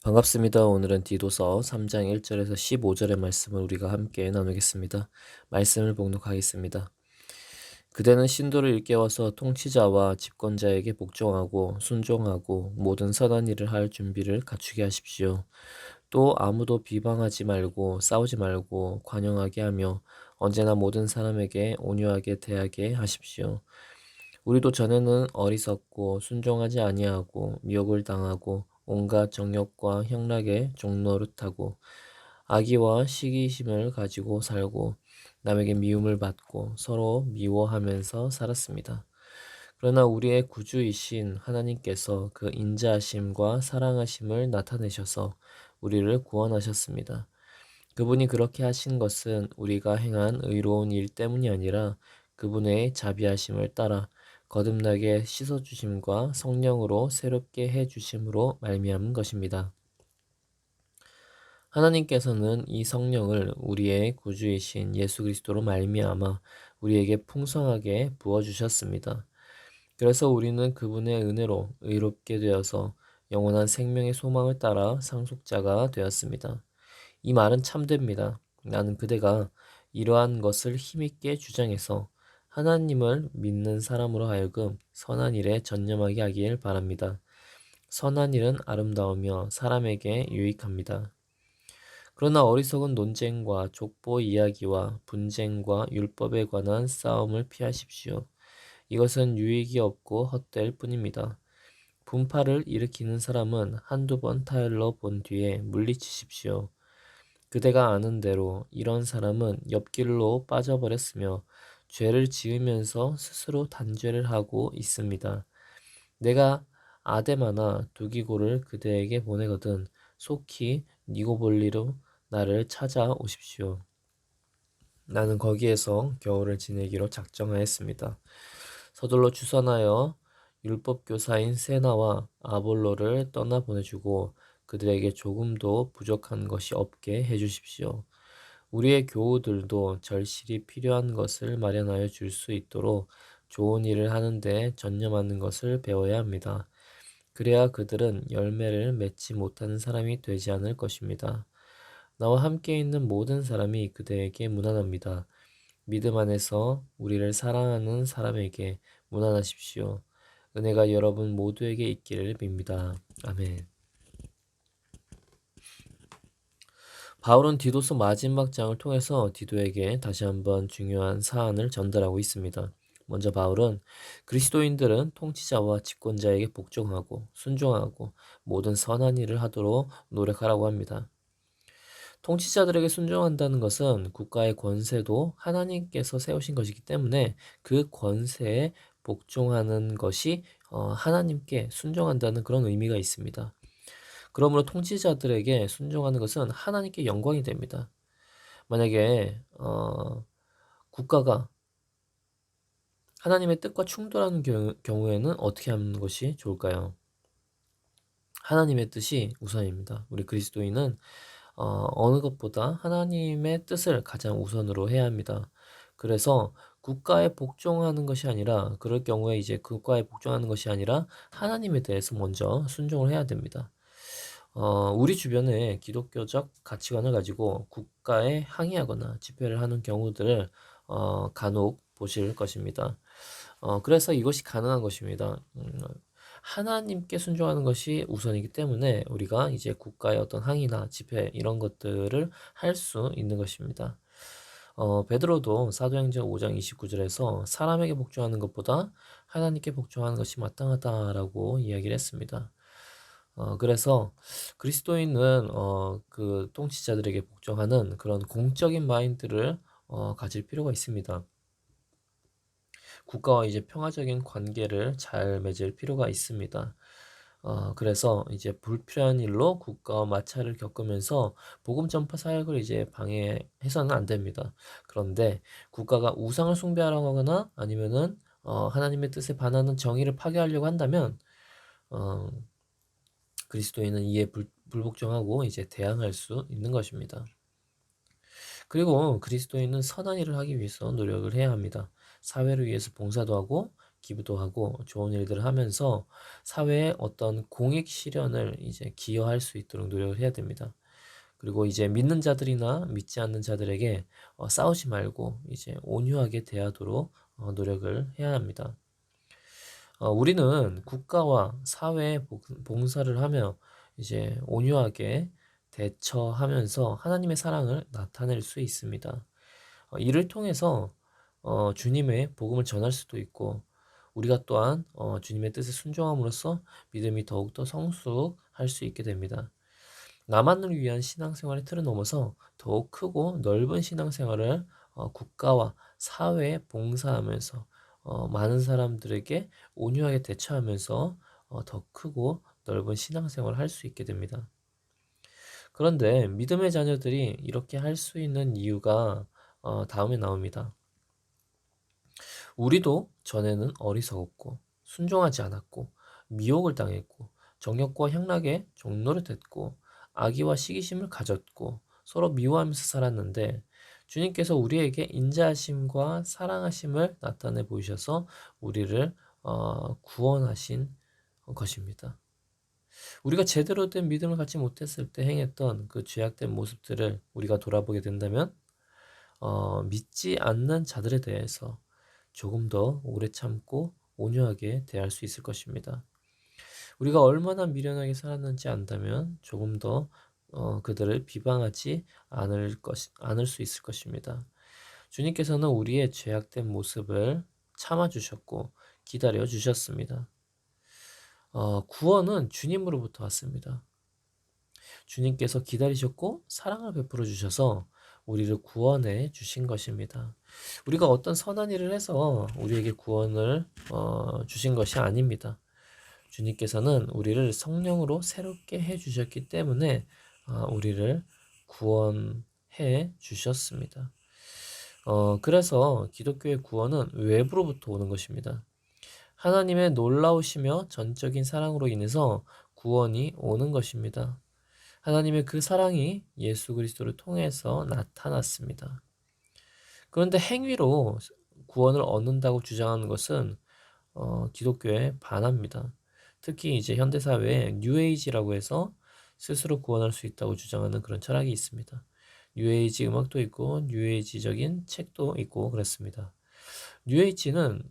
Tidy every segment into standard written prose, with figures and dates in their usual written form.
반갑습니다. 오늘은 디도서 3장 1절에서 15절의 말씀을 우리가 함께 나누겠습니다. 말씀을 봉독하겠습니다. 그대는 신도를 일깨워서 통치자와 집권자에게 복종하고 순종하고 모든 선한 일을 할 준비를 갖추게 하십시오. 또 아무도 비방하지 말고 싸우지 말고 관용하게 하며 언제나 모든 사람에게 온유하게 대하게 하십시오. 우리도 전에는 어리석고 순종하지 아니하고 미혹을 당하고 온갖 정욕과 향락의 종노릇하고 악의와 시기심을 가지고 살고 남에게 미움을 받고 서로 미워하면서 살았습니다. 그러나 우리의 구주이신 하나님께서 그 인자하심과 사랑하심을 나타내셔서 우리를 구원하셨습니다. 그분이 그렇게 하신 것은 우리가 행한 의로운 일 때문이 아니라 그분의 자비하심을 따라 거듭나게 씻어주심과 성령으로 새롭게 해주심으로 말미암은 것입니다. 하나님께서는 이 성령을 우리의 구주이신 예수 그리스도로 말미암아 우리에게 풍성하게 부어주셨습니다. 그래서 우리는 그분의 은혜로 의롭게 되어서 영원한 생명의 소망을 따라 상속자가 되었습니다. 이 말은 참됩니다. 나는 그대가 이러한 것을 힘있게 주장해서 하나님을 믿는 사람으로 하여금 선한 일에 전념하게 하길 바랍니다. 선한 일은 아름다우며 사람에게 유익합니다. 그러나 어리석은 논쟁과 족보 이야기와 분쟁과 율법에 관한 싸움을 피하십시오. 이것은 유익이 없고 헛될 뿐입니다. 분파를 일으키는 사람은 한두 번 타일러 본 뒤에 물리치십시오. 그대가 아는 대로 이런 사람은 옆길로 빠져버렸으며 죄를 지으면서 스스로 단죄를 하고 있습니다. 내가 아데마나 두기고를 그대에게 보내거든 속히 니고볼리로 나를 찾아오십시오. 나는 거기에서 겨울을 지내기로 작정하였습니다. 서둘러 추선하여 율법교사인 세나와 아볼로를 떠나 보내주고 그들에게 조금도 부족한 것이 없게 해주십시오. 우리의 교우들도 절실히 필요한 것을 마련하여 줄 수 있도록 좋은 일을 하는데 전념하는 것을 배워야 합니다. 그래야 그들은 열매를 맺지 못하는 사람이 되지 않을 것입니다. 나와 함께 있는 모든 사람이 그대에게 무난합니다. 믿음 안에서 우리를 사랑하는 사람에게 무난하십시오. 은혜가 여러분 모두에게 있기를 빕니다. 아멘. 바울은 디도서 마지막 장을 통해서 디도에게 다시 한번 중요한 사안을 전달하고 있습니다. 먼저 바울은 그리스도인들은 통치자와 집권자에게 복종하고 순종하고 모든 선한 일을 하도록 노력하라고 합니다. 통치자들에게 순종한다는 것은 국가의 권세도 하나님께서 세우신 것이기 때문에 그 권세에 복종하는 것이 하나님께 순종한다는 그런 의미가 있습니다. 그러므로 통치자들에게 순종하는 것은 하나님께 영광이 됩니다. 만약에 국가가 하나님의 뜻과 충돌하는 경우에는 어떻게 하는 것이 좋을까요? 하나님의 뜻이 우선입니다. 우리 그리스도인은 어느 것보다 하나님의 뜻을 가장 우선으로 해야 합니다. 그래서 국가에 복종하는 것이 아니라 그럴 경우에 이제 국가에 복종하는 것이 아니라 하나님에 대해서 먼저 순종을 해야 됩니다. 우리 주변에 기독교적 가치관을 가지고 국가에 항의하거나 집회를 하는 경우들을 간혹 보실 것입니다. 그래서 이것이 가능한 것입니다. 하나님께 순종하는 것이 우선이기 때문에 우리가 이제 국가의 어떤 항의나 집회 이런 것들을 할 수 있는 것입니다. 베드로도 사도행전 5장 29절에서 사람에게 복종하는 것보다 하나님께 복종하는 것이 마땅하다라고 이야기를 했습니다. 그래서 그리스도인은 그 통치자들에게 복종하는 그런 공적인 마인드를 가질 필요가 있습니다. 국가와 이제 평화적인 관계를 잘 맺을 필요가 있습니다. 그래서 이제 불필요한 일로 국가와 마찰을 겪으면서 복음 전파 사역을 이제 방해해서는 안 됩니다. 그런데 국가가 우상을 숭배하려고 하거나 아니면은 하나님의 뜻에 반하는 정의를 파괴하려고 한다면 어, 그리스도인은 이에 불복종하고 이제 대항할 수 있는 것입니다. 그리고 그리스도인은 선한 일을 하기 위해서 노력을 해야 합니다. 사회를 위해서 봉사도 하고 기부도 하고 좋은 일들을 하면서 사회에 어떤 공익 실현을 이제 기여할 수 있도록 노력을 해야 됩니다. 그리고 이제 믿는 자들이나 믿지 않는 자들에게 싸우지 말고 이제 온유하게 대하도록 노력을 해야 합니다. 우리는 국가와 사회에 봉사를 하며 이제 온유하게 대처하면서 하나님의 사랑을 나타낼 수 있습니다. 이를 통해서 주님의 복음을 전할 수도 있고 우리가 또한 주님의 뜻에 순종함으로써 믿음이 더욱더 성숙할 수 있게 됩니다. 나만을 위한 신앙생활의 틀을 넘어서 더욱 크고 넓은 신앙생활을 국가와 사회에 봉사하면서 많은 사람들에게 온유하게 대처하면서 더 크고 넓은 신앙생활을 할 수 있게 됩니다. 그런데 믿음의 자녀들이 이렇게 할 수 있는 이유가 다음에 나옵니다. 우리도 전에는 어리석었고 순종하지 않았고 미혹을 당했고 정욕과 향락에 종노릇 했고 악의와 시기심을 가졌고 서로 미워하면서 살았는데 주님께서 우리에게 인자하심과 사랑하심을 나타내 보이셔서 우리를 구원하신 것입니다. 우리가 제대로 된 믿음을 갖지 못했을 때 행했던 그 죄악된 모습들을 우리가 돌아보게 된다면 믿지 않는 자들에 대해서 조금 더 오래 참고 온유하게 대할 수 있을 것입니다. 우리가 얼마나 미련하게 살았는지 안다면 조금 더 그들을 비방하지 않을 수 있을 것입니다. 주님께서는 우리의 죄악된 모습을 참아주셨고 기다려 주셨습니다. 구원은 주님으로부터 왔습니다. 주님께서 기다리셨고 사랑을 베풀어 주셔서 우리를 구원해 주신 것입니다. 우리가 어떤 선한 일을 해서 우리에게 구원을 주신 것이 아닙니다. 주님께서는 우리를 성령으로 새롭게 해 주셨기 때문에 우리를 구원해 주셨습니다. 그래서 기독교의 구원은 외부로부터 오는 것입니다. 하나님의 놀라우시며 전적인 사랑으로 인해서 구원이 오는 것입니다. 하나님의 그 사랑이 예수 그리스도를 통해서 나타났습니다. 그런데 행위로 구원을 얻는다고 주장하는 것은 기독교에 반합니다. 특히 이제 현대 사회에 뉴에이지라고 해서 스스로 구원할 수 있다고 주장하는 그런 철학이 있습니다. 뉴에이지 음악도 있고 뉴에이지적인 책도 있고 그렇습니다. 뉴에이지는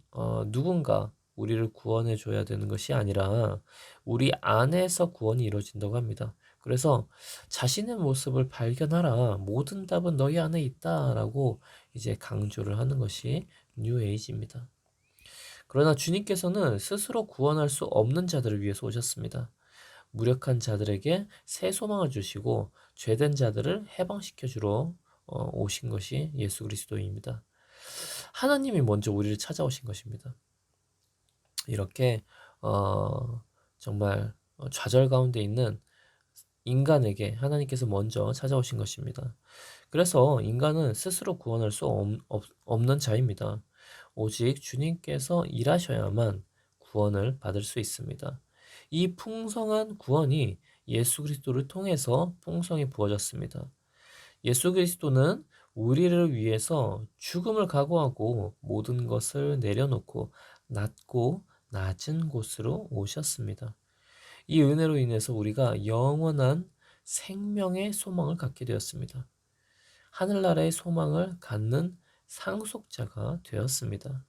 누군가 우리를 구원해 줘야 되는 것이 아니라 우리 안에서 구원이 이루어진다고 합니다. 그래서 자신의 모습을 발견하라. 모든 답은 너희 안에 있다라고 이제 강조를 하는 것이 뉴에이지입니다. 그러나 주님께서는 스스로 구원할 수 없는 자들을 위해서 오셨습니다. 무력한 자들에게 새 소망을 주시고 죄된 자들을 해방시켜 주러 오신 것이 예수 그리스도입니다. 하나님이 먼저 우리를 찾아오신 것입니다. 이렇게 정말 좌절 가운데 있는 인간에게 하나님께서 먼저 찾아오신 것입니다. 그래서 인간은 스스로 구원할 수 없는 자입니다. 오직 주님께서 일하셔야만 구원을 받을 수 있습니다. 이 풍성한 구원이 예수 그리스도를 통해서 풍성히 부어졌습니다. 예수 그리스도는 우리를 위해서 죽음을 각오하고 모든 것을 내려놓고 낮고 낮은 곳으로 오셨습니다. 이 은혜로 인해서 우리가 영원한 생명의 소망을 갖게 되었습니다. 하늘나라의 소망을 갖는 상속자가 되었습니다.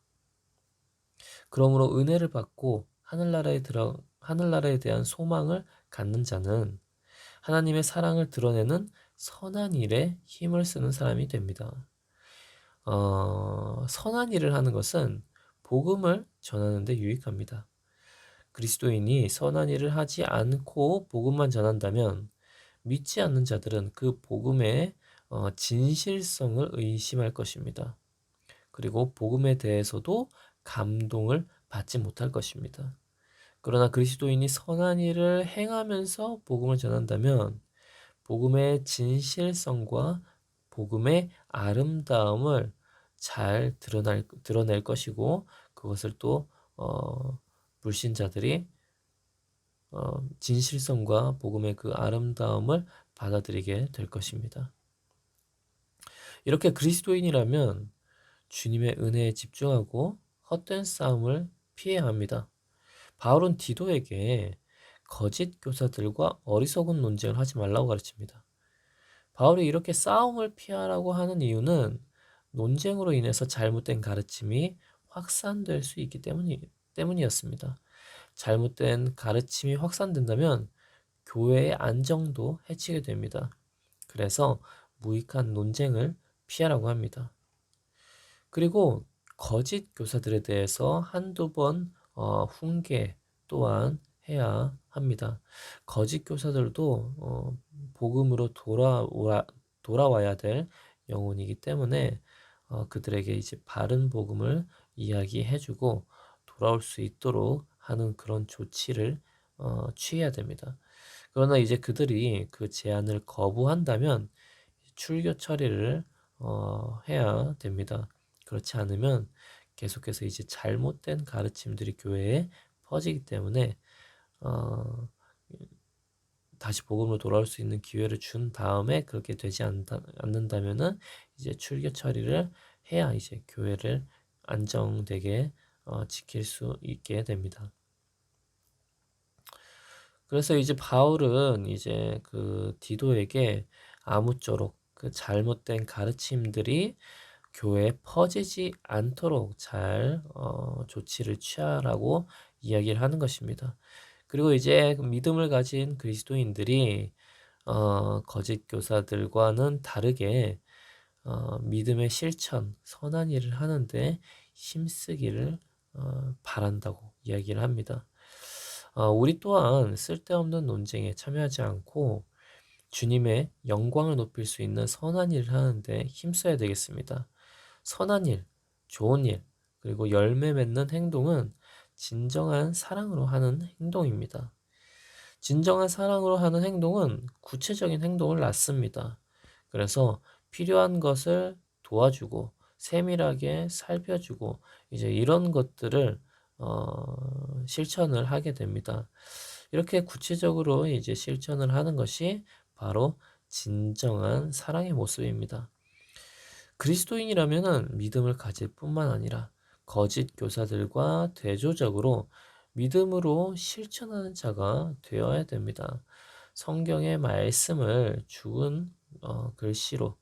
그러므로 은혜를 받고 하늘나라에 대한 소망을 갖는 자는 하나님의 사랑을 드러내는 선한 일에 힘을 쓰는 사람이 됩니다. 선한 일을 하는 것은 복음을 전하는 데 유익합니다. 그리스도인이 선한 일을 하지 않고 복음만 전한다면 믿지 않는 자들은 그 복음의 진실성을 의심할 것입니다. 그리고 복음에 대해서도 감동을 받지 못할 것입니다. 그러나 그리스도인이 선한 일을 행하면서 복음을 전한다면 복음의 진실성과 복음의 아름다움을 잘 드러낼 것이고 그것을 또 불신자들이 진실성과 복음의 그 아름다움을 받아들이게 될 것입니다. 이렇게 그리스도인이라면 주님의 은혜에 집중하고 헛된 싸움을 피해야 합니다. 바울은 디도에게 거짓 교사들과 어리석은 논쟁을 하지 말라고 가르칩니다. 바울이 이렇게 싸움을 피하라고 하는 이유는 논쟁으로 인해서 잘못된 가르침이 확산될 수 있기 때문이었습니다. 잘못된 가르침이 확산된다면 교회의 안정도 해치게 됩니다. 그래서 무익한 논쟁을 피하라고 합니다. 그리고 거짓 교사들에 대해서 한두 번 훈계 또한 해야 합니다. 거짓 교사들도 복음으로 돌아와야 될 영혼이기 때문에 그들에게 이제 바른 복음을 이야기해주고 돌아올 수 있도록 하는 그런 조치를 취해야 됩니다. 그러나 이제 그들이 그 제안을 거부한다면 출교 처리를 해야 됩니다. 그렇지 않으면 계속해서 이제 잘못된 가르침들이 교회에 퍼지기 때문에 어, 다시 복음으로 돌아올 수 있는 기회를 준 다음에 그렇게 되지 않는다면은 이제 출교 처리를 해야 이제 교회를 안정되게 지킬 수 있게 됩니다. 그래서 이제 바울은 이제 그 디도에게 아무쪼록 그 잘못된 가르침들이 교회에 퍼지지 않도록 잘 조치를 취하라고 이야기를 하는 것입니다. 그리고 이제 그 믿음을 가진 그리스도인들이 거짓 교사들과는 다르게 믿음의 실천, 선한 일을 하는데 힘쓰기를 바란다고 이야기를 합니다. 우리 또한 쓸데없는 논쟁에 참여하지 않고 주님의 영광을 높일 수 있는 선한 일을 하는데 힘써야 되겠습니다. 선한 일, 좋은 일, 그리고 열매 맺는 행동은 진정한 사랑으로 하는 행동입니다. 진정한 사랑으로 하는 행동은 구체적인 행동을 낳습니다. 그래서 필요한 것을 도와주고 세밀하게 살펴주고 이제 이런 것들을 실천을 하게 됩니다. 이렇게 구체적으로 이제 실천을 하는 것이 바로 진정한 사랑의 모습입니다. 그리스도인이라면은 믿음을 가질 뿐만 아니라 거짓 교사들과 대조적으로 믿음으로 실천하는 자가 되어야 됩니다. 성경의 말씀을 죽은 글씨로,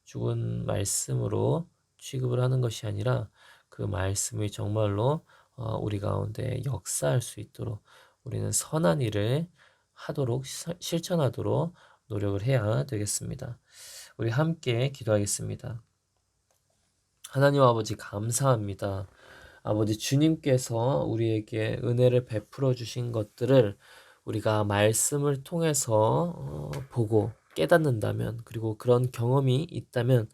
죽은 말씀으로 취급을 하는 것이 아니라 그 말씀이 정말로 우리 가운데 역사할 수 있도록 우리는 선한 일을 하도록 실천하도록 노력을 해야 되겠습니다. 우리 함께 기도하겠습니다. 하나님 아버지 감사합니다. 아버지 주님께서 우리에게 은혜를 베풀어 주신 것들을 우리가 말씀을 통해서 보고 깨닫는다면 그리고 그런 경험이 있다면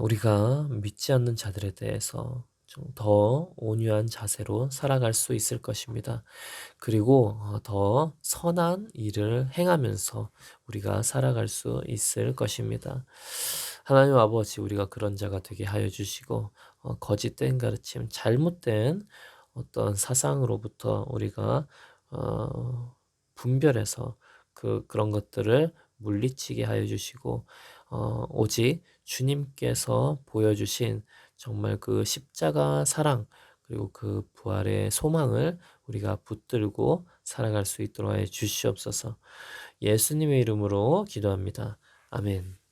우리가 믿지 않는 자들에 대해서 좀 더 온유한 자세로 살아갈 수 있을 것입니다. 그리고 더 선한 일을 행하면서 우리가 살아갈 수 있을 것입니다. 하나님 아버지 우리가 그런 자가 되게 하여 주시고 거짓된 가르침, 잘못된 어떤 사상으로부터 우리가 분별해서 그런 것들을 물리치게 하여 주시고 오직 주님께서 보여주신 정말 그 십자가 사랑 그리고 그 부활의 소망을 우리가 붙들고 살아갈 수 있도록 해 주시옵소서. 예수님의 이름으로 기도합니다. 아멘.